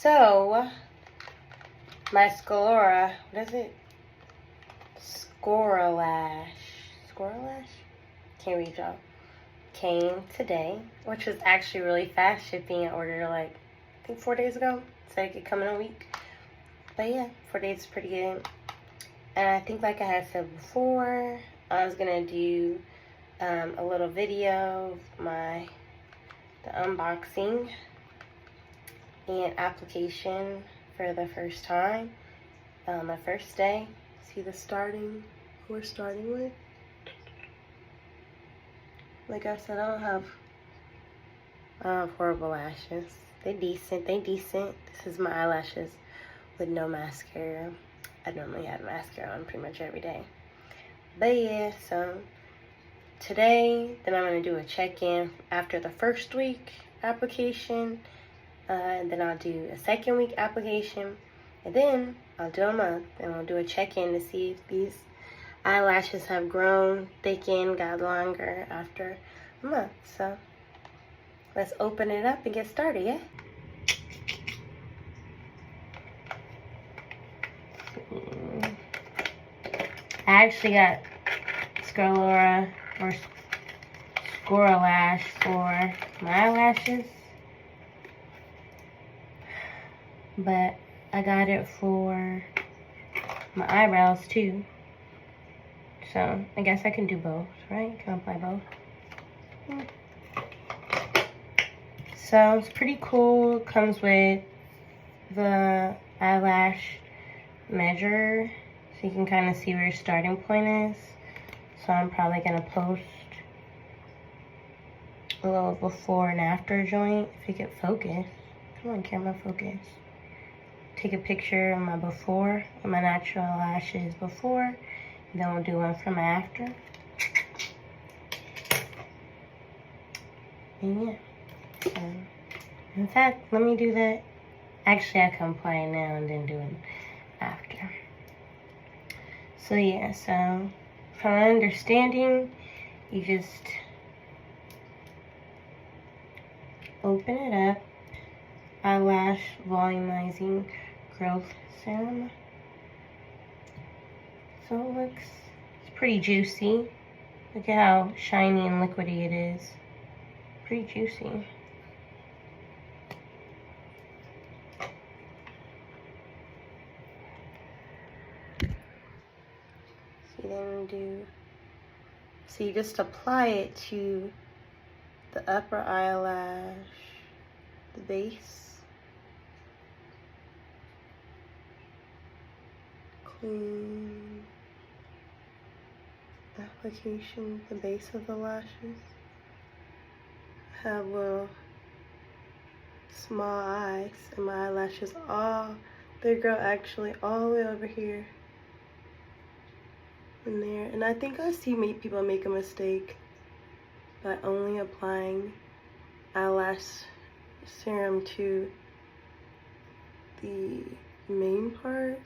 So, my Sclora, what is it? Scoralash. Can't read, y'all. Came today, which was actually really fast shipping. I ordered like, I think 4 days ago. Said it could come in a week. But yeah, 4 days is pretty good. And I think like I had said before, I was going to do a little video of the unboxing and application for the first time. My first day. See the starting, who we're starting with. Like I said, I don't have horrible lashes. They're decent. This is my eyelashes with no mascara. I normally have mascara on pretty much every day. But yeah, so today, then I'm going to do a check-in after the first week application. And then I'll do a second week application. And then I'll do a month. And I'll do a check-in to see if these eyelashes have grown, thickened, got longer after a month. So let's open it up and get started, yeah? I actually got Sclora or Scoralash for my eyelashes, but I got it for my eyebrows too. So I guess I can do both, right? Can I apply both? So it's pretty cool. It comes with the eyelash measure, so you can kind of see where your starting point is. So I'm probably gonna post a little before and after joint if you could focus. Come on, camera, focus. Take a picture of my before, of my natural lashes before, and then we'll do one from after. And yeah. In fact, let me do that. Actually, I can apply it now and then do it after. So yeah, so from my understanding, you just open it up. Eyelash volumizing growth serum. So it's pretty juicy. Look at how shiny and liquidy it is. Pretty juicy. So you just apply it to the upper eyelash, the base. Clean application, the base of the lashes. Have little small eyes, and my eyelashes they grow actually all the way over here and there. And I think I see people make a mistake by only applying eyelash serum to the main part.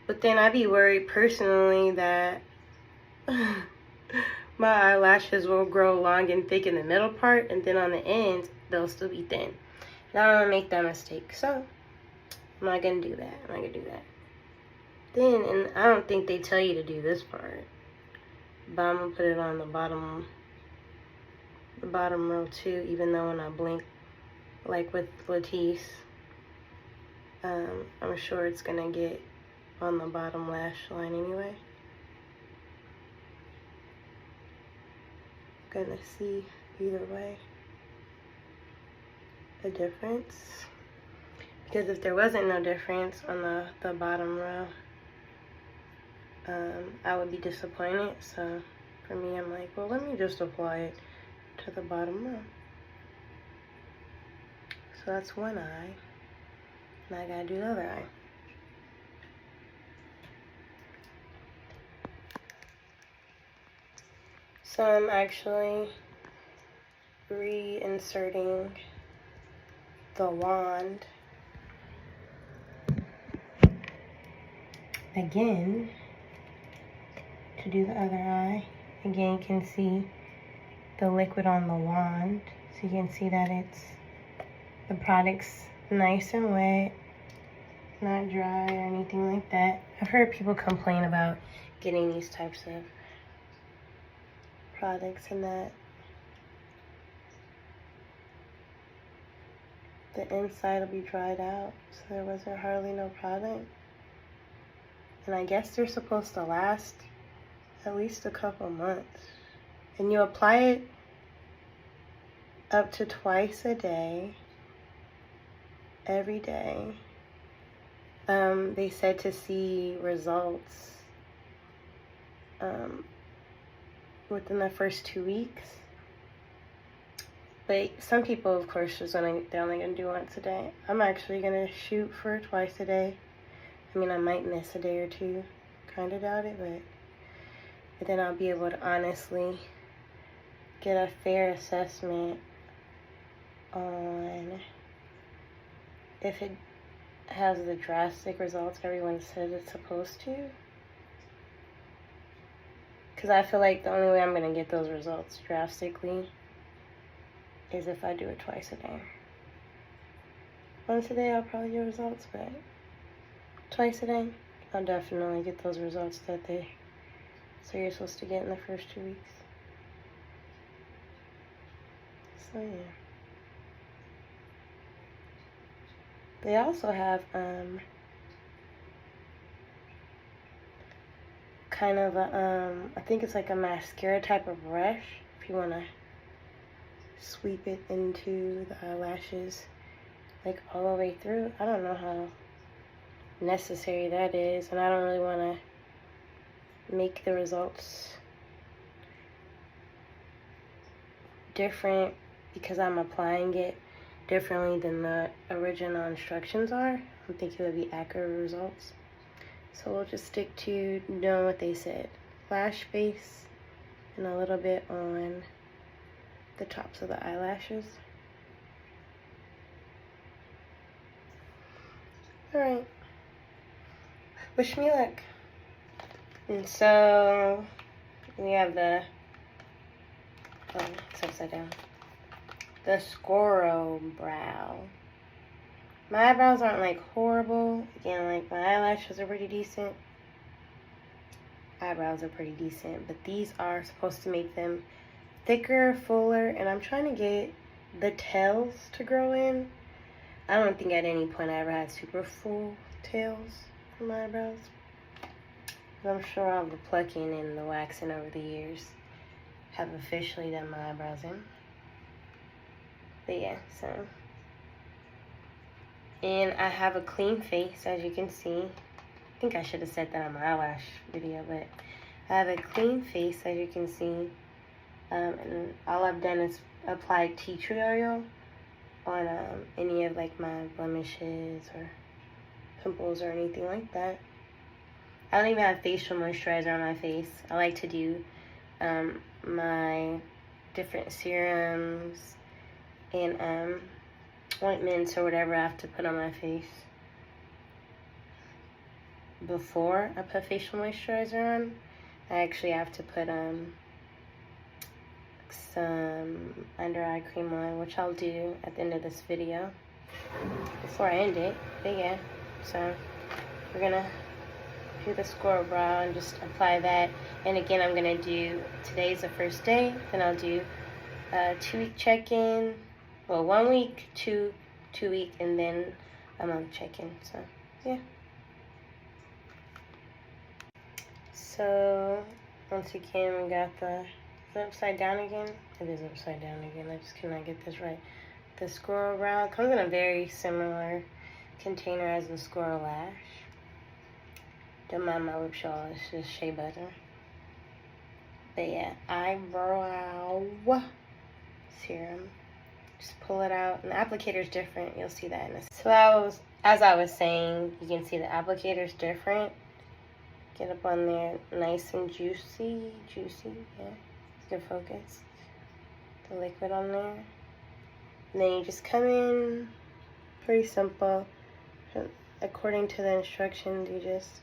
But then I'd be worried personally that my eyelashes will grow long and thick in the middle part, and then on the ends they'll still be thin. And I don't want to make that mistake, so I'm not gonna do that. Then, and I don't think they tell you to do this part, but I'm gonna put it on the bottom row too, even though when I blink, like with Latisse, I'm sure it's gonna get on the bottom lash line anyway. Gonna see either way a difference, because if there wasn't no difference on the bottom row, I would be disappointed. So for me, I'm like, well, let me just apply it to the bottom row. So that's one eye. Now I gotta do the other eye. So I'm actually reinserting the wand again to do the other eye. Again, you can see the liquid on the wand, so you can see that the product's nice and wet, not dry or anything like that. I've heard people complain about getting these types of products and that the inside will be dried out, so there wasn't hardly no product. And I guess they're supposed to last at least a couple months. And you apply it up to twice a day, every day. They said to see results within the first 2 weeks. But some people, of course, they're only going to do once a day. I'm actually going to shoot for twice a day. I mean, I might miss a day or two. Kind of doubt it, but then I'll be able to honestly get a fair assessment on if it has the drastic results everyone says it's supposed to. Because I feel like the only way I'm going to get those results drastically is if I do it twice a day. Once a day I'll probably get results, but twice a day I'll definitely get those results that they say you're supposed to get in the first 2 weeks. So yeah. They also have kind of a I think it's like a mascara type of brush if you want to sweep it into the eyelashes like all the way through. I don't know how necessary that is, and I don't really want to make the results different because I'm applying it differently than the original instructions are. I don't think it would be accurate results. So we'll just stick to doing what they said. Lash base and a little bit on the tops of the eyelashes. Alright. Wish me luck. And so we have the it's upside down. The squirrel brow. My eyebrows aren't like horrible. Again, like my eyelashes are pretty decent. Eyebrows are pretty decent, but these are supposed to make them thicker, fuller, and I'm trying to get the tails to grow in. I don't think at any point I ever had super full tails for my eyebrows. I'm sure all the plucking and the waxing over the years have officially done my eyebrows in. But yeah, so. And I have a clean face, as you can see. I think I should have said that on my eyelash video, but I have a clean face, as you can see. And all I've done is apply tea tree oil on any of like my blemishes or pimples or anything like that. I don't even have facial moisturizer on my face. I like to do my different serums and ointments or whatever I have to put on my face before I put facial moisturizer on. I actually have to put some under eye cream on, which I'll do at the end of this video before I end it. But yeah, so we're gonna do the squirrel brow and just apply that. And again, I'm gonna do, today's the first day, then I'll do a 2-week check-in, well, 1 week, 2 week, and then a month check-in. So yeah. So once again, we got the, is it upside down again? It is upside down again. I just cannot get this right. The squirrel brow comes in a very similar container as the squirrel lash. Don't mind my lip shawl, it's just shea butter. But yeah, eyebrow serum. Just pull it out, and the applicator's different. You'll see that in a second. So as I was saying, you can see the applicator's different. Get up on there, nice and juicy, yeah. Good focus. The liquid on there. And then you just come in, pretty simple. According to the instructions, you just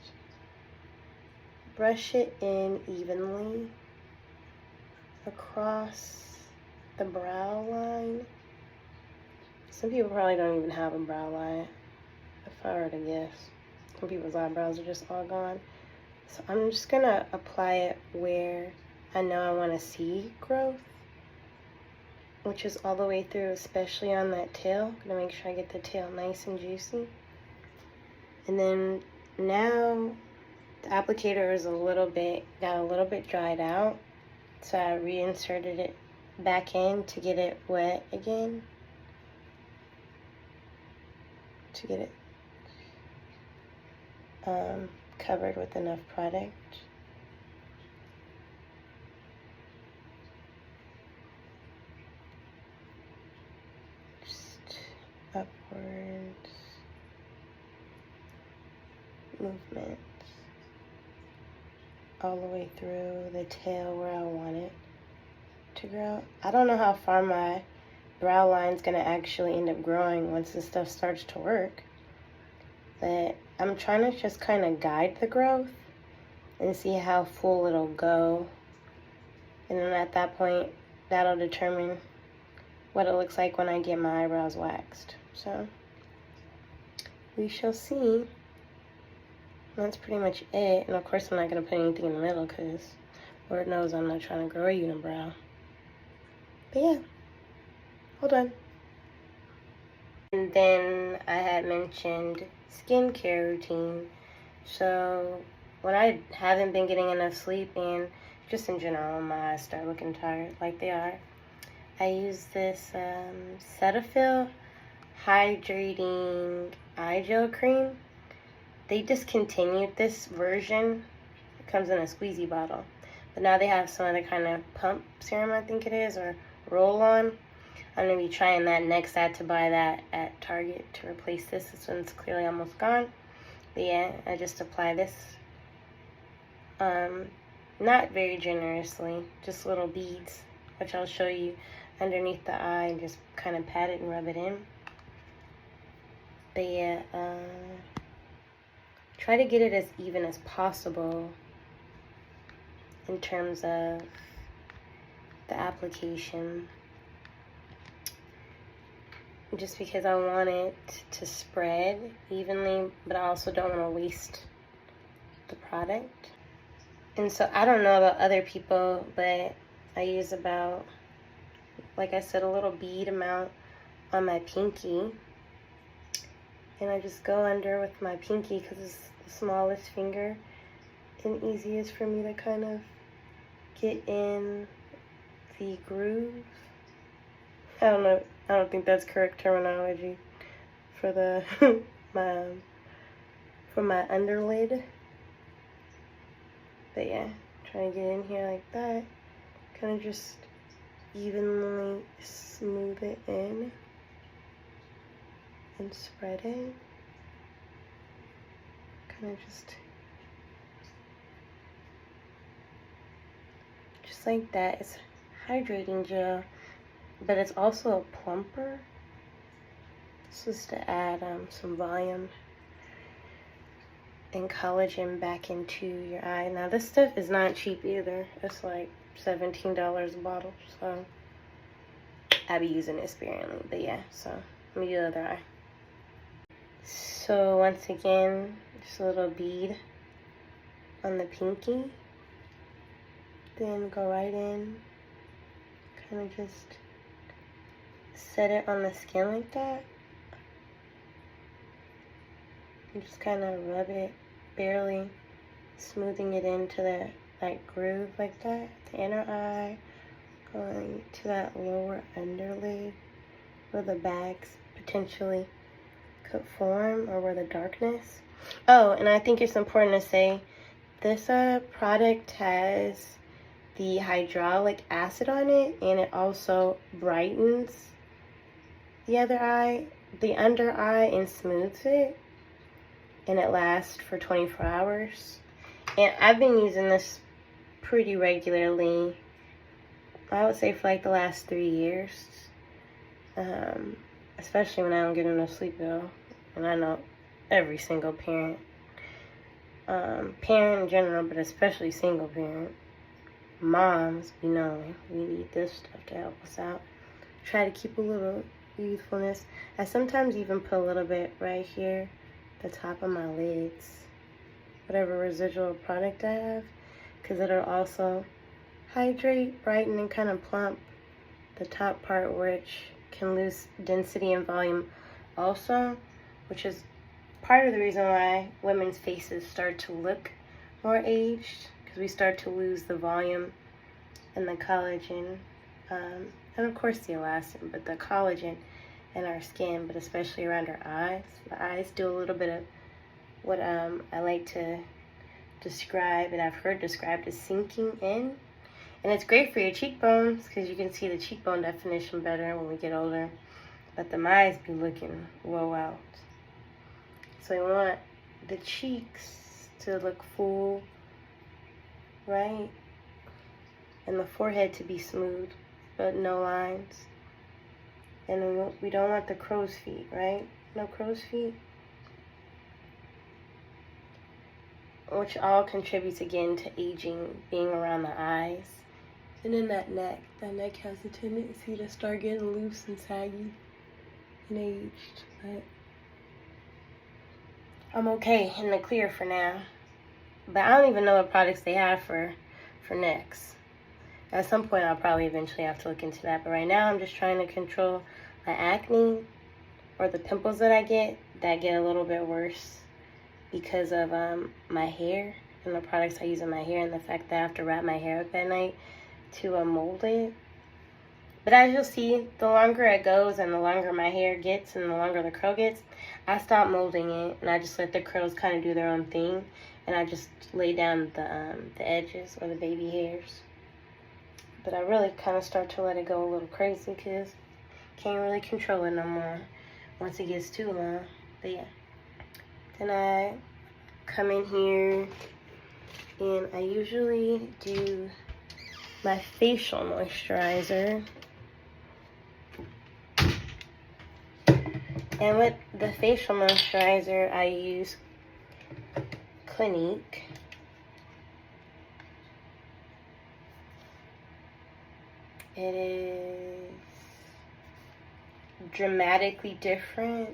brush it in evenly across the brow line. Some people probably don't even have a brow line, if I were to guess. Some people's eyebrows are just all gone. So I'm just going to apply it where I know I want to see growth, which is all the way through, especially on that tail. I'm going to make sure I get the tail nice and juicy. And then now the applicator is got a little bit dried out. So I reinserted it back in to get it wet again. To get it covered with enough product. Just upwards movements all the way through the tail where I want it to grow. I don't know how far my brow line's gonna actually end up growing once this stuff starts to work, but I'm trying to just kind of guide the growth and see how full it'll go, and then at that point that'll determine what it looks like when I get my eyebrows waxed. So we shall see. That's pretty much it. And of course I'm not going to put anything in the middle because Lord knows I'm not trying to grow a unibrow. But yeah, hold on. And then I had mentioned skincare routine. So when I haven't been getting enough sleep, and just in general my eyes start looking tired like they are, I use this Cetaphil hydrating eye gel cream. They discontinued this version. It comes in a squeezy bottle. But now they have some other kind of pump serum, I think it is, or roll-on. I'm going to be trying that next. I had to buy that at Target to replace this. This one's clearly almost gone. But yeah, I just apply this. Not very generously, just little beads, which I'll show you underneath the eye, and just kind of pat it and rub it in. But yeah, try to get it as even as possible in terms of the application, just because I want it to spread evenly, but I also don't want to waste the product. And so I don't know about other people, but I use about, like I said, a little bead amount on my pinky. And I just go under with my pinky because it's the smallest finger and easiest for me to kind of get in the groove. I don't know. I don't think that's correct terminology for the for my underlid. But yeah, trying to get in here like that. Kind of just evenly smooth it in and spread it. Kind of just like that. It's hydrating gel, but it's also a plumper. This is to add some volume and collagen back into your eye. Now this stuff is not cheap either. It's like $17 a bottle, so I be using it sparingly. But yeah, so let me do the other eye. So once again, just a little bead on the pinky, then go right in, kind of just set it on the skin like that, and just kind of rub it, barely smoothing it into that groove like that. The inner eye, going to that lower underlid where the bags potentially could form, or where the darkness. Oh, and I think it's important to say this product has the hyaluronic acid on it, and it also brightens the other eye, the under eye, and smooths it, and it lasts for 24 hours. And I've been using this pretty regularly, I would say for like the last 3 years, especially when I don't get enough sleep though. And I know every single parent in general, but especially single parent, moms, we know we need this stuff to help us out. Try to keep a little youthfulness. I sometimes even put a little bit right here, the top of my lids, whatever residual product I have, because it'll also hydrate, brighten, and kind of plump the top part, which can lose density and volume also, which is part of the reason why women's faces start to look more aged, because we start to lose the volume and the collagen, and of course the elastin, but the collagen in our skin, but especially around our eyes. The eyes do a little bit of what I like to describe, and I've heard described as sinking in. And it's great for your cheekbones because you can see the cheekbone definition better when we get older. But the eyes be looking low out. So you want the cheeks to look full, right? And the forehead to be smooth, but no lines. And we don't want the crow's feet, right? No crow's feet. Which all contributes again to aging, being around the eyes. And then that neck has a tendency to start getting loose and saggy and aged. But I'm okay in the clear for now. But I don't even know what products they have for necks. At some point, I'll probably eventually have to look into that. But right now, I'm just trying to control my acne or the pimples that I get a little bit worse because of my hair and the products I use in my hair and the fact that I have to wrap my hair up at night to mold it. But as you'll see, the longer it goes and the longer my hair gets and the longer the curl gets, I stop molding it and I just let the curls kind of do their own thing, and I just lay down the edges or the baby hairs. But I really kind of start to let it go a little crazy because can't really control it no more once it gets too long. But yeah, then I come in here and I usually do my facial moisturizer. And with the facial moisturizer, I use Clinique. It is dramatically different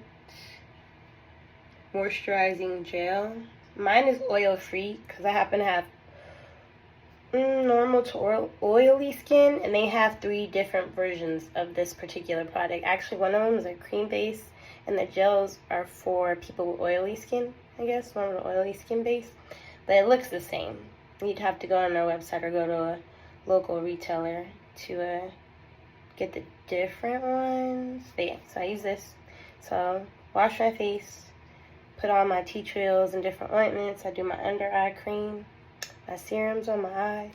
moisturizing gel. Mine is oil-free because I happen to have normal to oily skin, and they have 3 different versions of this particular product. Actually, one of them is a cream base, and the gels are for people with oily skin, I guess, one with an oily skin base. But it looks the same. You'd have to go on their website or go to a local retailer to get the different ones. But yeah, so I use this. So wash my face, put on my tea tree oils and different ointments. I do my under eye cream, my serums on my eyes,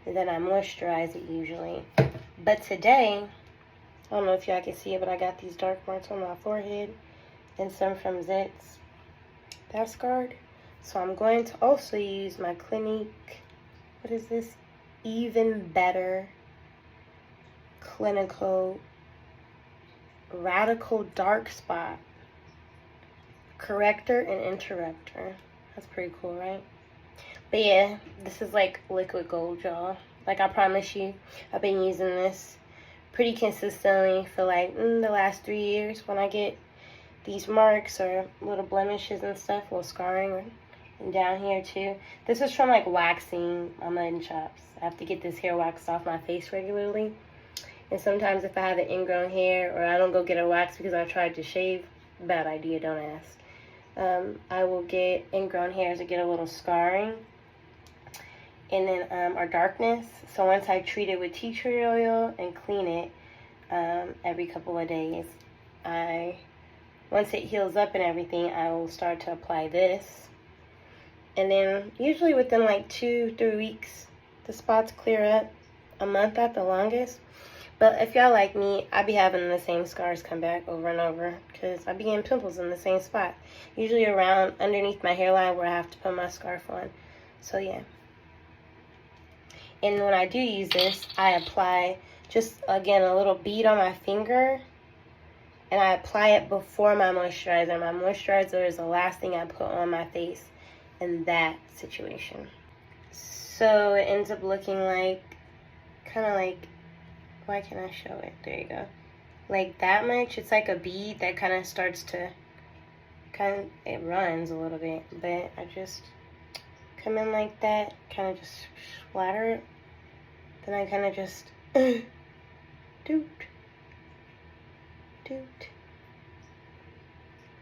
and then I moisturize it usually. But today, I don't know if y'all can see it, but I got these dark marks on my forehead and some from zits. That's scarred. So I'm going to also use my Clinique, what is this? Even Better Clinical Radical Dark Spot Corrector and Interrupter. That's pretty cool, right? But yeah, this is like liquid gold, y'all. Like I promise you, I've been using this pretty consistently for like the last 3 years when I get these marks or little blemishes and stuff, little scarring and down here too. This is from like waxing my mutton chops. I have to get this hair waxed off my face regularly. And sometimes if I have an ingrown hair or I don't go get a wax because I tried to shave, bad idea, don't ask. I will get ingrown hairs that get a little scarring. And then our darkness. So once I treat it with tea tree oil and clean it every couple of days, once it heals up and everything, I will start to apply this. And then usually within like 2-3 weeks, the spots clear up. A month at the longest. But if y'all like me, I be having the same scars come back over and over because I be getting pimples in the same spot. Usually around underneath my hairline where I have to put my scarf on. So yeah. And when I do use this, I apply just, again, a little bead on my finger. And I apply it before my moisturizer. My moisturizer is the last thing I put on my face in that situation. So it ends up looking like, kind of like, why can't I show it? There you go. like that much. It's like a bead that kind of starts to it runs a little bit, but I just come in like that, kind of just splatter it. Then I kind of just doot, doot,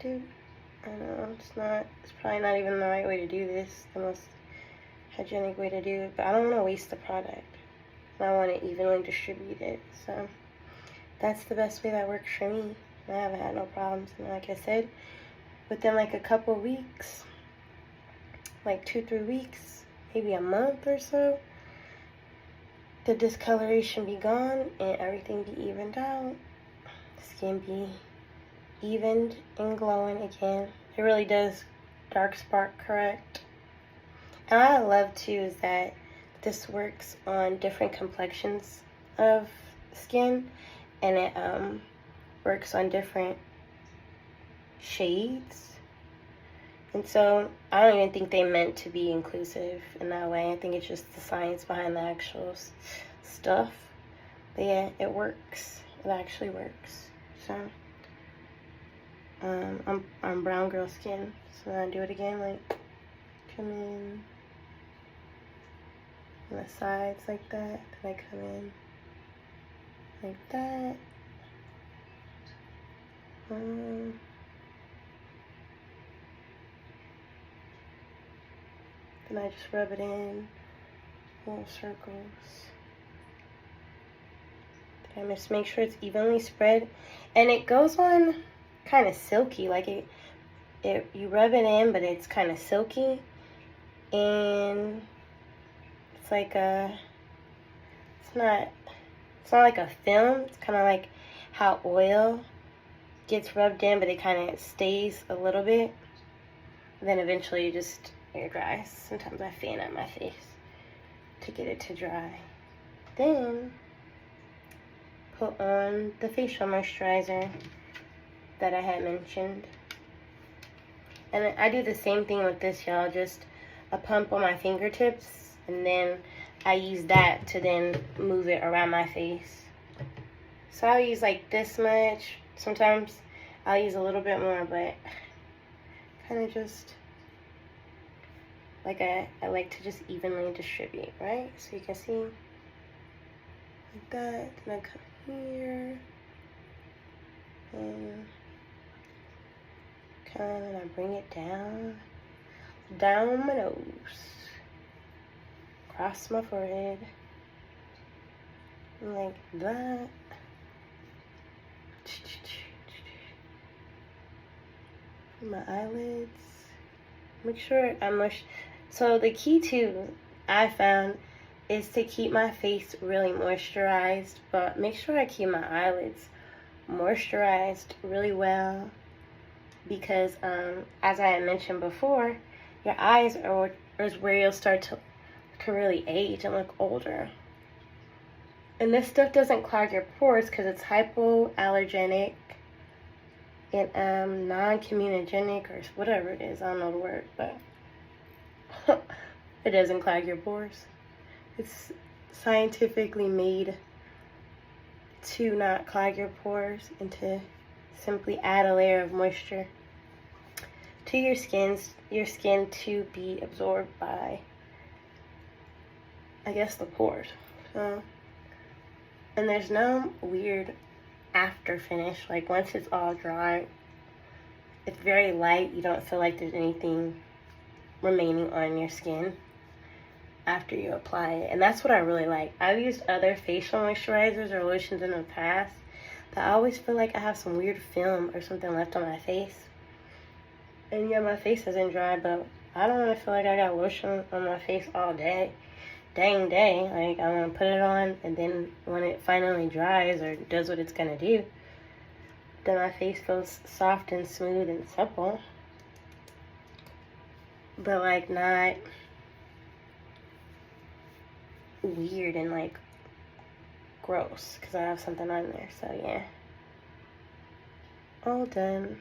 doot. I know it's probably not even the right way to do this, the most hygienic way to do it, but I don't want to waste the product. And I want it evenly distributed, so that's the best way that works for me. I haven't had no problems, and like I said, within like a couple weeks, like 2-3 weeks, maybe a month or so, the discoloration be gone and everything be evened out. Skin be evened and glowing again. It really does dark spark correct. And what I love too is that this works on different complexions of skin, and it works on different shades. And so I don't even think they meant to be inclusive in that way. I think it's just the science behind the actual stuff. But yeah, it works. It actually works. So I'm brown girl skin, so I do it again, like come in on the sides like that, then I come in like that. Then I just rub it in little circles. And just make sure it's evenly spread, and it goes on kind of silky, like you rub it in, but it's kind of silky, and it's like it's not like a film. It's kind of like how oil gets rubbed in, but it kind of stays a little bit, and then eventually just air dries. Sometimes I fan out my face to get it to dry. Then put on the facial moisturizer that I had mentioned. And I do the same thing with this, y'all. Just a pump on my fingertips, and then I use that to then move it around my face. So I'll use like this much. Sometimes I'll use a little bit more, but kind of just like I like to just evenly distribute, right? So you can see like that. Then I come here and I bring it down my nose, across my forehead, like that. My eyelids. Make sure so the key too, I found, is to keep my face really moisturized, but make sure I keep my eyelids moisturized really well, because as I had mentioned before, your eyes is where you'll start to really age and look older. And this stuff doesn't clog your pores because it's hypoallergenic and non-comedogenic, or whatever it is. I don't know the word, but it doesn't clog your pores. It's scientifically made to not clog your pores and to simply add a layer of moisture to your skin to be absorbed by, I guess, the pores. And there's no weird after finish. Like once it's all dry, it's very light. You don't feel like there's anything remaining on your skin after you apply it, and that's what I really like. I've used other facial moisturizers or lotions in the past, but I always feel like I have some weird film or something left on my face. And yeah, my face isn't dry, but I don't want to feel like I got lotion on my face all day. Dang day. Like, I'm going to put it on, and then when it finally dries or does what it's going to do, then my face feels soft and smooth and supple. But, like, not weird and, like, gross, because I have something on there. So, yeah. All done.